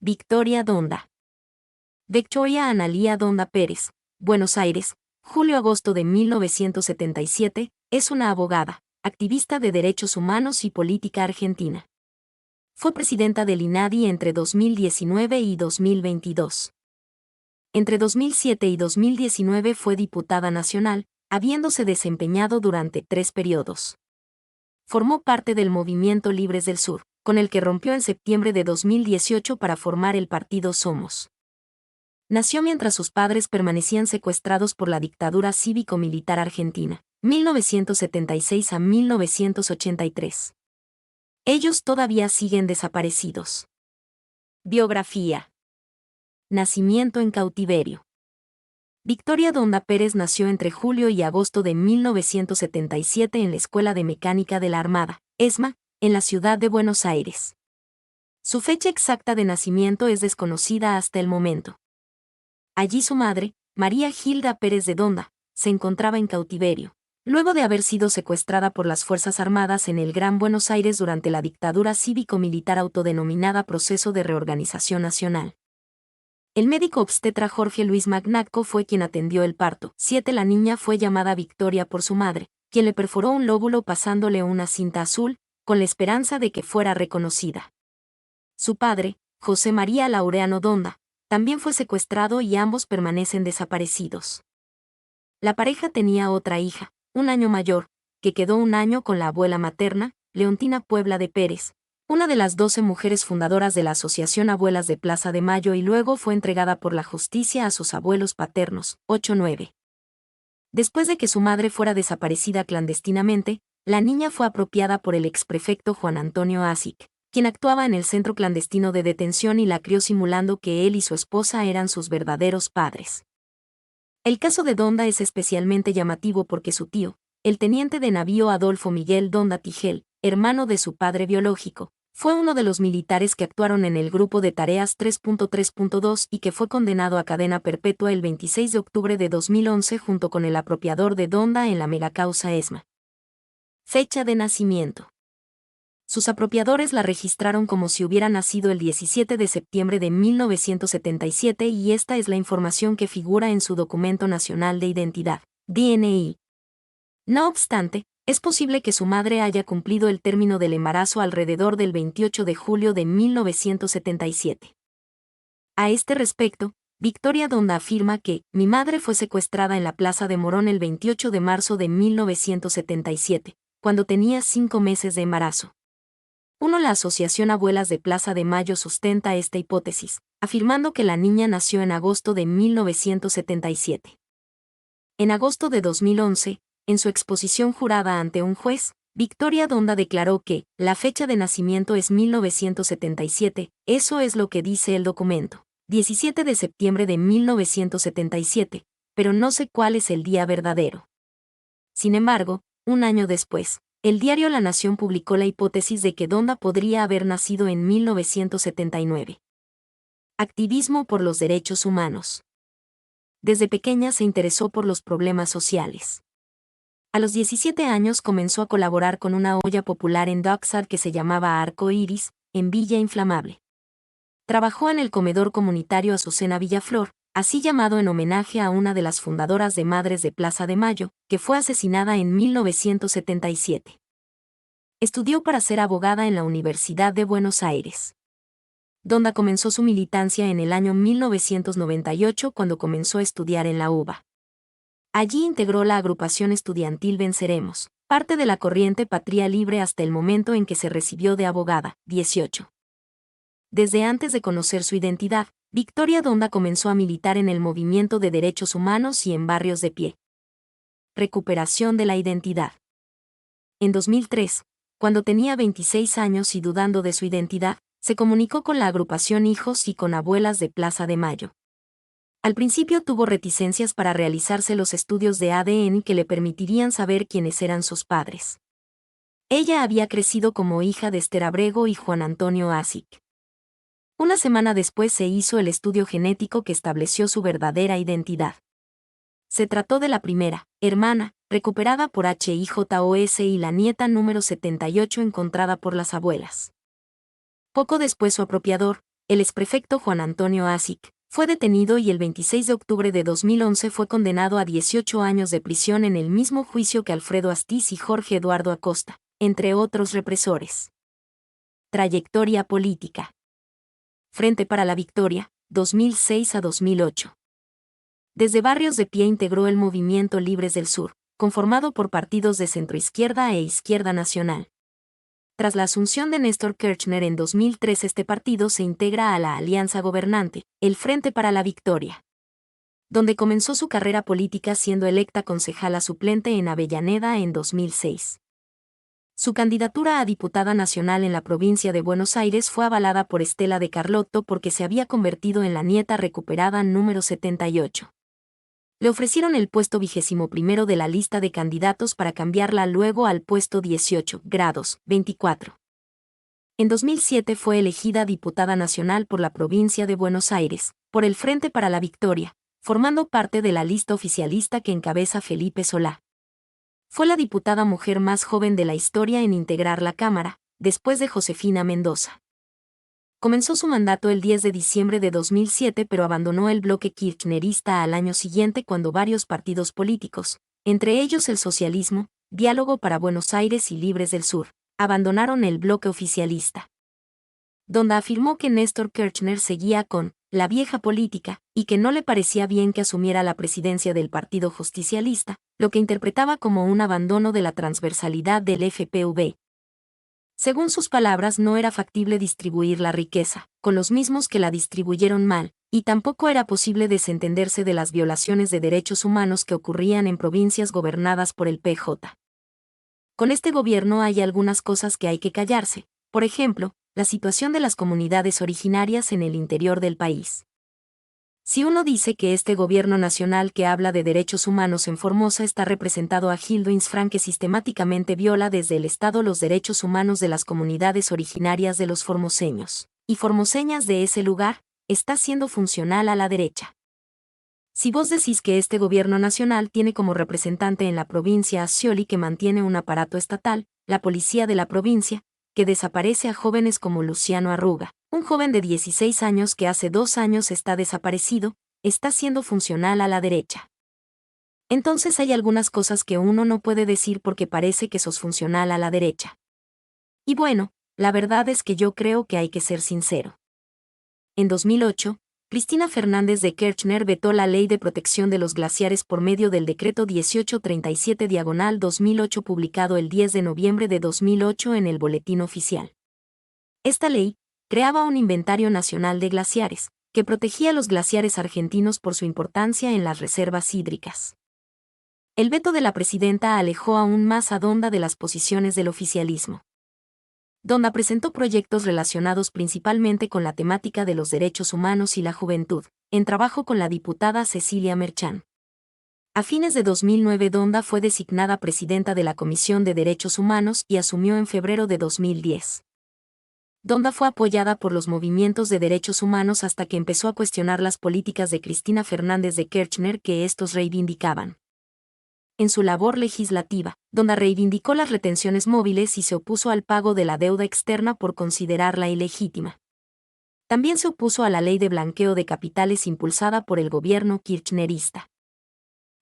Victoria Donda. Victoria Analía Donda Pérez, Buenos Aires, julio-agosto de 1977, es una abogada, activista de derechos humanos y política argentina. Fue presidenta del INADI entre 2019 y 2022. Entre 2007 y 2019 fue diputada nacional, habiéndose desempeñado durante 3 periodos. Formó parte del Movimiento Libres del Sur, con el que rompió en septiembre de 2018 para formar el partido Somos. Nació mientras sus padres permanecían secuestrados por la dictadura cívico-militar argentina, 1976 a 1983. Ellos todavía siguen desaparecidos. Biografía. Nacimiento en cautiverio. Victoria Donda Pérez nació entre julio y agosto de 1977 en la Escuela de Mecánica de la Armada, ESMA, en la ciudad de Buenos Aires. Su fecha exacta de nacimiento es desconocida hasta el momento. Allí su madre, María Gilda Pérez de Donda, se encontraba en cautiverio, luego de haber sido secuestrada por las Fuerzas Armadas en el Gran Buenos Aires durante la dictadura cívico-militar autodenominada Proceso de Reorganización Nacional. El médico obstetra Jorge Luis Magnacco fue quien atendió el parto. La niña fue llamada Victoria por su madre, quien le perforó un lóbulo pasándole una cinta azul, con la esperanza de que fuera reconocida. Su padre, José María Laureano Donda, también fue secuestrado y ambos permanecen desaparecidos. La pareja tenía otra hija, un año mayor, que quedó un año con la abuela materna, Leontina Puebla de Pérez, una de las 12 mujeres fundadoras de la Asociación Abuelas de Plaza de Mayo, y luego fue entregada por la justicia a sus abuelos paternos, 8-9. Después de que su madre fuera desaparecida clandestinamente, la niña fue apropiada por el exprefecto Juan Antonio Asic, quien actuaba en el centro clandestino de detención y la crió simulando que él y su esposa eran sus verdaderos padres. El caso de Donda es especialmente llamativo porque su tío, el teniente de navío Adolfo Miguel Donda Tigel, hermano de su padre biológico, fue uno de los militares que actuaron en el grupo de tareas 3.3.2 y que fue condenado a cadena perpetua el 26 de octubre de 2011 junto con el apropiador de Donda en la megacausa ESMA. Fecha de nacimiento. Sus apropiadores la registraron como si hubiera nacido el 17 de septiembre de 1977 y esta es la información que figura en su Documento Nacional de Identidad, DNI. No obstante, es posible que su madre haya cumplido el término del embarazo alrededor del 28 de julio de 1977. A este respecto, Victoria Donda afirma que mi madre fue secuestrada en la Plaza de Morón el 28 de marzo de 1977, cuando tenía 5 meses de embarazo. La Asociación Abuelas de Plaza de Mayo sustenta esta hipótesis, afirmando que la niña nació en agosto de 1977. En agosto de 2011, en su exposición jurada ante un juez, Victoria Donda declaró que la fecha de nacimiento es 1977, eso es lo que dice el documento, 17 de septiembre de 1977, pero no sé cuál es el día verdadero. Sin embargo, un año después, el diario La Nación publicó la hipótesis de que Donda podría haber nacido en 1979. Activismo por los derechos humanos. Desde pequeña se interesó por los problemas sociales. A los 17 años comenzó a colaborar con una olla popular en Dockside que se llamaba Arco Iris, en Villa Inflamable. Trabajó en el comedor comunitario Azucena Villaflor, así llamado en homenaje a una de las fundadoras de Madres de Plaza de Mayo, que fue asesinada en 1977. Estudió para ser abogada en la Universidad de Buenos Aires. Donda comenzó su militancia en el año 1998 cuando comenzó a estudiar en la UBA. Allí integró la agrupación estudiantil Venceremos, parte de la corriente Patria Libre hasta el momento en que se recibió de abogada, 18. Desde antes de conocer su identidad, Victoria Donda comenzó a militar en el movimiento de derechos humanos y en barrios de pie. Recuperación de la identidad. En 2003, cuando tenía 26 años y dudando de su identidad, se comunicó con la agrupación Hijos y con Abuelas de Plaza de Mayo. Al principio tuvo reticencias para realizarse los estudios de ADN que le permitirían saber quiénes eran sus padres. Ella había crecido como hija de Esther Abrego y Juan Antonio Asic. Una semana después se hizo el estudio genético que estableció su verdadera identidad. Se trató de la primera hermana, recuperada por HIJOS y la nieta número 78 encontrada por las abuelas. Poco después su apropiador, el exprefecto Juan Antonio Asic, fue detenido y el 26 de octubre de 2011 fue condenado a 18 años de prisión en el mismo juicio que Alfredo Astiz y Jorge Eduardo Acosta, entre otros represores. Trayectoria política. Frente para la Victoria, 2006 a 2008. Desde Barrios de Pie integró el Movimiento Libres del Sur, conformado por partidos de centroizquierda e izquierda nacional. Tras la asunción de Néstor Kirchner en 2003, este partido se integra a la alianza gobernante, el Frente para la Victoria, donde comenzó su carrera política siendo electa concejala suplente en Avellaneda en 2006. Su candidatura a diputada nacional en la provincia de Buenos Aires fue avalada por Estela de Carlotto porque se había convertido en la nieta recuperada número 78. Le ofrecieron el puesto 21º de la lista de candidatos para cambiarla luego al puesto 18 grados 24. En 2007 fue elegida diputada nacional por la provincia de Buenos Aires, por el Frente para la Victoria, formando parte de la lista oficialista que encabeza Felipe Solá. Fue la diputada mujer más joven de la historia en integrar la Cámara, después de Josefina Mendoza. Comenzó su mandato el 10 de diciembre de 2007, pero abandonó el bloque kirchnerista al año siguiente cuando varios partidos políticos, entre ellos el socialismo, Diálogo para Buenos Aires y Libres del Sur, abandonaron el bloque oficialista. Donda afirmó que Néstor Kirchner seguía con la vieja política y que no le parecía bien que asumiera la presidencia del Partido Justicialista, lo que interpretaba como un abandono de la transversalidad del FPV. Según sus palabras, no era factible distribuir la riqueza, con los mismos que la distribuyeron mal, y tampoco era posible desentenderse de las violaciones de derechos humanos que ocurrían en provincias gobernadas por el PJ. Con este gobierno hay algunas cosas que hay que callarse, por ejemplo, la situación de las comunidades originarias en el interior del país. Si uno dice que este gobierno nacional que habla de derechos humanos en Formosa está representado a Gildo Insfrán, que sistemáticamente viola desde el Estado los derechos humanos de las comunidades originarias de los formoseños y formoseñas de ese lugar, está siendo funcional a la derecha. Si vos decís que este gobierno nacional tiene como representante en la provincia a Scioli, que mantiene un aparato estatal, la policía de la provincia, que desaparece a jóvenes como Luciano Arruga, un joven de 16 años que hace 2 años está desaparecido, está siendo funcional a la derecha. Entonces hay algunas cosas que uno no puede decir porque parece que sos funcional a la derecha. Y bueno, la verdad es que yo creo que hay que ser sincero. En 2008, Cristina Fernández de Kirchner vetó la Ley de Protección de los Glaciares por medio del Decreto 1837/2008 publicado el 10 de noviembre de 2008 en el Boletín Oficial. Esta ley creaba un inventario nacional de glaciares, que protegía los glaciares argentinos por su importancia en las reservas hídricas. El veto de la presidenta alejó aún más a Donda de las posiciones del oficialismo. Donda presentó proyectos relacionados principalmente con la temática de los derechos humanos y la juventud, en trabajo con la diputada Cecilia Merchán. A fines de 2009 Donda fue designada presidenta de la Comisión de Derechos Humanos y asumió en febrero de 2010. Donda fue apoyada por los movimientos de derechos humanos hasta que empezó a cuestionar las políticas de Cristina Fernández de Kirchner que estos reivindicaban. En su labor legislativa, Donda reivindicó las retenciones móviles y se opuso al pago de la deuda externa por considerarla ilegítima. También se opuso a la ley de blanqueo de capitales impulsada por el gobierno kirchnerista.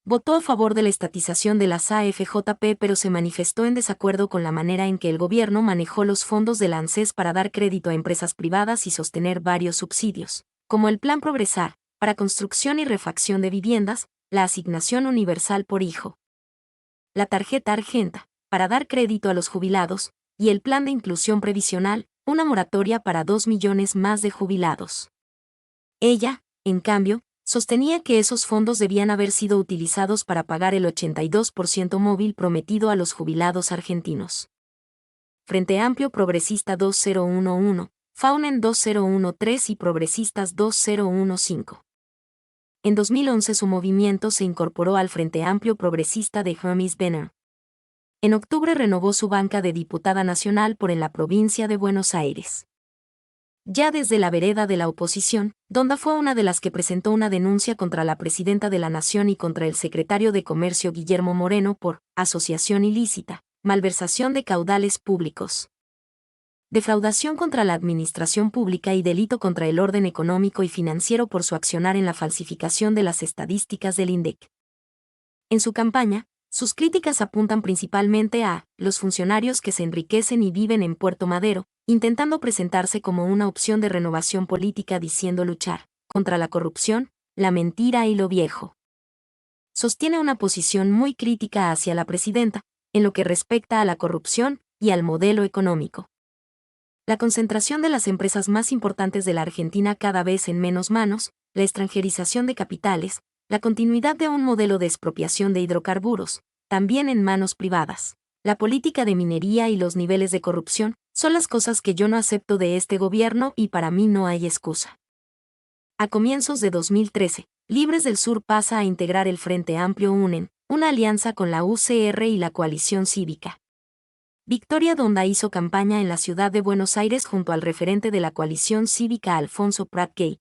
Votó a favor de la estatización de las AFJP, pero se manifestó en desacuerdo con la manera en que el gobierno manejó los fondos del ANSES para dar crédito a empresas privadas y sostener varios subsidios, como el Plan Progresar, para construcción y refacción de viviendas, la asignación universal por hijo, la tarjeta Argenta, para dar crédito a los jubilados, y el Plan de Inclusión Previsional, una moratoria para 2 millones más de jubilados. Ella, en cambio, sostenía que esos fondos debían haber sido utilizados para pagar el 82% móvil prometido a los jubilados argentinos. Frente Amplio Progresista 2011, Faunen 2013 y Progresistas 2015. En 2011 su movimiento se incorporó al Frente Amplio Progresista de Hermes Benner. En octubre renovó su banca de diputada nacional por en la provincia de Buenos Aires. Ya desde la vereda de la oposición, Donda fue una de las que presentó una denuncia contra la presidenta de la Nación y contra el secretario de Comercio Guillermo Moreno por asociación ilícita, malversación de caudales públicos. defraudación contra la administración pública y delito contra el orden económico y financiero por su accionar en la falsificación de las estadísticas del INDEC. En su campaña, sus críticas apuntan principalmente a los funcionarios que se enriquecen y viven en Puerto Madero, intentando presentarse como una opción de renovación política diciendo luchar contra la corrupción, la mentira y lo viejo. Sostiene una posición muy crítica hacia la presidenta, en lo que respecta a la corrupción y al modelo económico. La concentración de las empresas más importantes de la Argentina cada vez en menos manos, la extranjerización de capitales, la continuidad de un modelo de expropiación de hidrocarburos, también en manos privadas, la política de minería y los niveles de corrupción, son las cosas que yo no acepto de este gobierno y para mí no hay excusa. A comienzos de 2013, Libres del Sur pasa a integrar el Frente Amplio UNEN, una alianza con la UCR y la coalición cívica. Victoria Donda hizo campaña en la ciudad de Buenos Aires junto al referente de la coalición cívica Alfonso Prat Gay.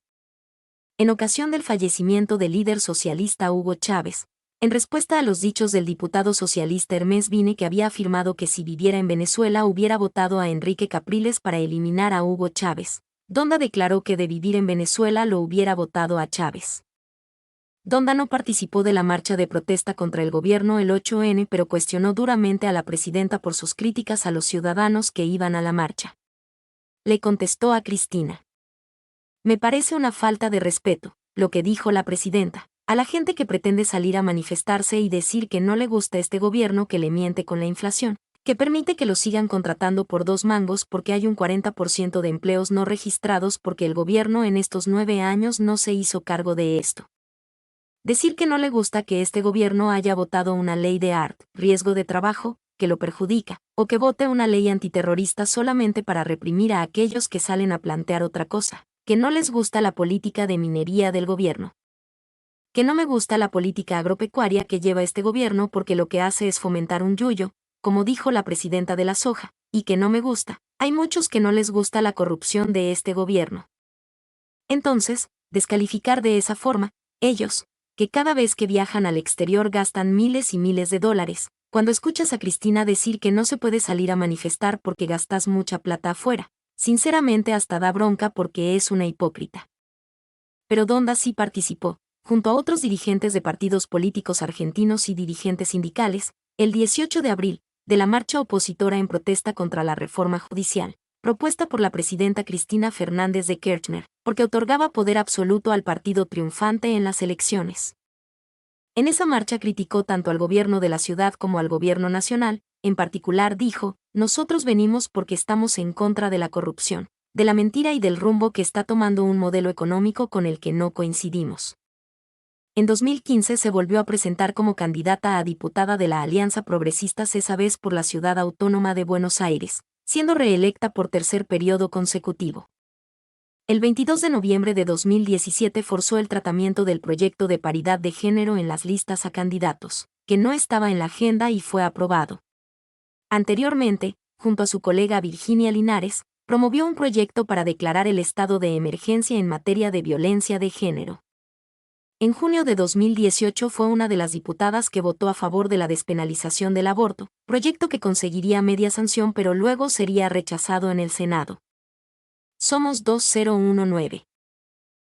En ocasión del fallecimiento del líder socialista Hugo Chávez, en respuesta a los dichos del diputado socialista Hermes Vine que había afirmado que si viviera en Venezuela hubiera votado a Enrique Capriles para eliminar a Hugo Chávez, Donda declaró que de vivir en Venezuela lo hubiera votado a Chávez. Donda no participó de la marcha de protesta contra el gobierno el 8N, pero cuestionó duramente a la presidenta por sus críticas a los ciudadanos que iban a la marcha. Le contestó a Cristina: me parece una falta de respeto, lo que dijo la presidenta, a la gente que pretende salir a manifestarse y decir que no le gusta este gobierno que le miente con la inflación, que permite que lo sigan contratando por 2 mangos porque hay un 40% de empleos no registrados porque el gobierno en estos 9 años no se hizo cargo de esto. Decir que no le gusta que este gobierno haya votado una ley de riesgo de trabajo, que lo perjudica, o que vote una ley antiterrorista solamente para reprimir a aquellos que salen a plantear otra cosa, que no les gusta la política de minería del gobierno. Que no me gusta la política agropecuaria que lleva este gobierno porque lo que hace es fomentar un yuyo, como dijo la presidenta de la soja, y que no me gusta, hay muchos que no les gusta la corrupción de este gobierno. Entonces, descalificar de esa forma, ellos, que cada vez que viajan al exterior gastan miles y miles de dólares, cuando escuchas a Cristina decir que no se puede salir a manifestar porque gastas mucha plata afuera, sinceramente hasta da bronca porque es una hipócrita. Pero Donda sí participó, junto a otros dirigentes de partidos políticos argentinos y dirigentes sindicales, el 18 de abril, de la marcha opositora en protesta contra la reforma judicial, propuesta por la presidenta Cristina Fernández de Kirchner, porque otorgaba poder absoluto al partido triunfante en las elecciones. En esa marcha criticó tanto al gobierno de la ciudad como al gobierno nacional, en particular dijo: nosotros venimos porque estamos en contra de la corrupción, de la mentira y del rumbo que está tomando un modelo económico con el que no coincidimos. En 2015 se volvió a presentar como candidata a diputada de la Alianza Progresista, esa vez por la Ciudad Autónoma de Buenos Aires, siendo reelecta por tercer periodo consecutivo. El 22 de noviembre de 2017 forzó el tratamiento del proyecto de paridad de género en las listas a candidatos, que no estaba en la agenda y fue aprobado. Anteriormente, junto a su colega Virginia Linares, promovió un proyecto para declarar el estado de emergencia en materia de violencia de género. En junio de 2018 fue una de las diputadas que votó a favor de la despenalización del aborto, proyecto que conseguiría media sanción pero luego sería rechazado en el Senado. Somos 2019.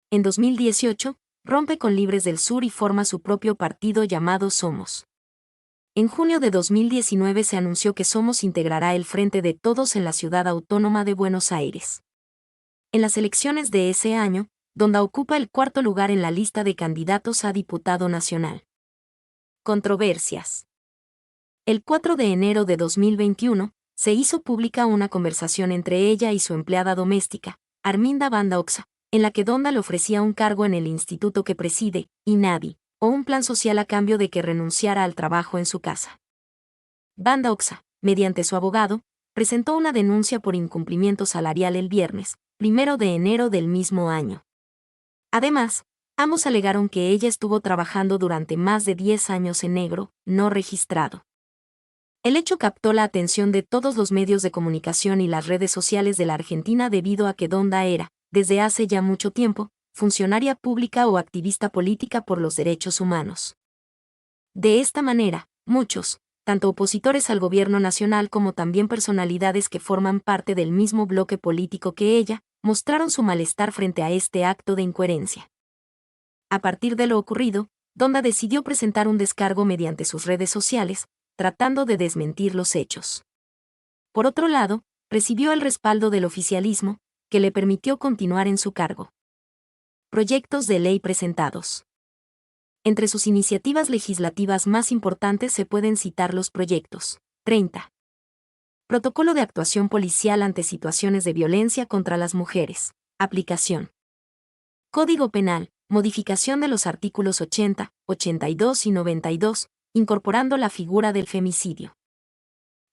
En 2018, rompe con Libres del Sur y forma su propio partido llamado Somos. En junio de 2019 se anunció que Somos integrará el Frente de Todos en la Ciudad Autónoma de Buenos Aires. En las elecciones de ese año, Donda ocupa el 4º lugar en la lista de candidatos a diputado nacional. Controversias. El 4 de enero de 2021, se hizo pública una conversación entre ella y su empleada doméstica, Arminda Banda Oxa, en la que Donda le ofrecía un cargo en el instituto que preside, INADI, o un plan social a cambio de que renunciara al trabajo en su casa. Banda Oxa, mediante su abogado, presentó una denuncia por incumplimiento salarial el viernes, 1 de enero del mismo año. Además, ambos alegaron que ella estuvo trabajando durante más de 10 años en negro, no registrado. El hecho captó la atención de todos los medios de comunicación y las redes sociales de la Argentina debido a que Donda era, desde hace ya mucho tiempo, funcionaria pública o activista política por los derechos humanos. De esta manera, muchos, tanto opositores al gobierno nacional como también personalidades que forman parte del mismo bloque político que ella, mostraron su malestar frente a este acto de incoherencia. A partir de lo ocurrido, Donda decidió presentar un descargo mediante sus redes sociales, tratando de desmentir los hechos. Por otro lado, recibió el respaldo del oficialismo, que le permitió continuar en su cargo. Proyectos de ley presentados. Entre sus iniciativas legislativas más importantes se pueden citar los proyectos 30. Protocolo de actuación policial ante situaciones de violencia contra las mujeres. Aplicación. Código Penal, modificación de los artículos 80, 82 y 92, incorporando la figura del femicidio.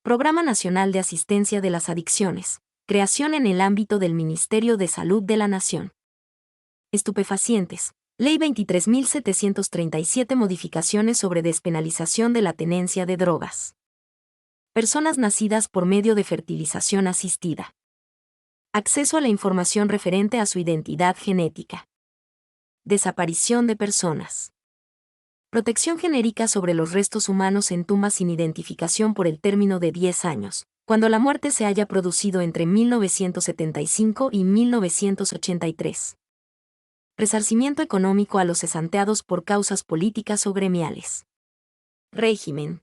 Programa Nacional de Asistencia de las Adicciones, creación en el ámbito del Ministerio de Salud de la Nación. Estupefacientes. Ley 23.737 modificaciones sobre despenalización de la tenencia de drogas. Personas nacidas por medio de fertilización asistida. Acceso a la información referente a su identidad genética. Desaparición de personas. Protección genérica sobre los restos humanos en tumbas sin identificación por el término de 10 años, cuando la muerte se haya producido entre 1975 y 1983. Resarcimiento económico a los cesanteados por causas políticas o gremiales. Régimen.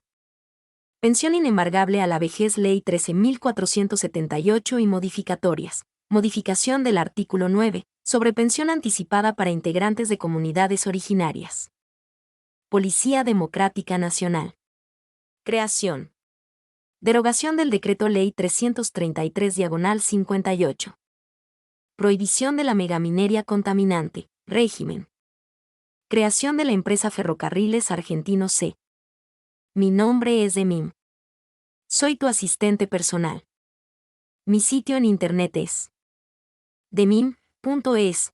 Pensión inembargable a la vejez. Ley 13.478 y modificatorias. Modificación del artículo 9, sobre pensión anticipada para integrantes de comunidades originarias. Policía Democrática Nacional. Creación. Derogación del Decreto Ley 333/58. Prohibición de la megaminería contaminante. Régimen. Creación de la empresa Ferrocarriles Argentinos C. Mi nombre es Demim. Soy tu asistente personal. Mi sitio en internet es demim.es.tl.